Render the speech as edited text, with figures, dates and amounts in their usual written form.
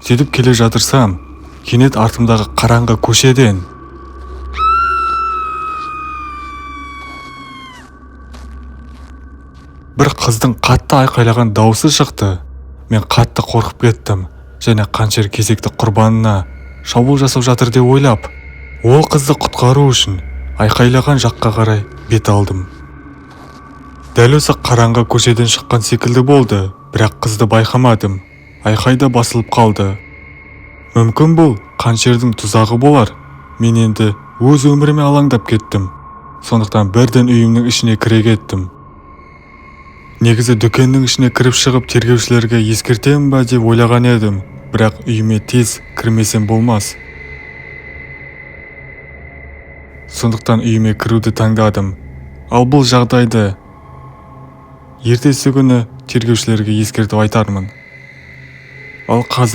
Сөйтіп келе жатырсам, кенет артымдағы қараңғы көшеден бір қыздың қатты айқайлаған дауысы шықты. Мен қатты қорқып кеттім және қаншер кезекті құрбанына шабуыл жасап жатыр деп ойлап, ол қызды құтқару үшін айқайлаған жаққа қарай бет алдым. Дәл осы қараңғы көшеден шыққан секілді болды, бірақ қызды байқамадым. Айқайда басылып қалды. Мүмкін бұл қаншердің тұзағы болар. Мен енді өз өміріме алаңдап кеттім. Сондықтан бірден үйімнің ішіне кіре кеттім. Негізі дүкеннің ішіне кіріп шығып тергеушілерге ескертемін ба деп ойлаған едім, бірақ үйіме тез кірмесем болмас. Сондықтан үйіме кіруді таңдадым. Ал бұл жағдайды ертесі күні тергеушілерге ескертіп айтармын. Ал қазір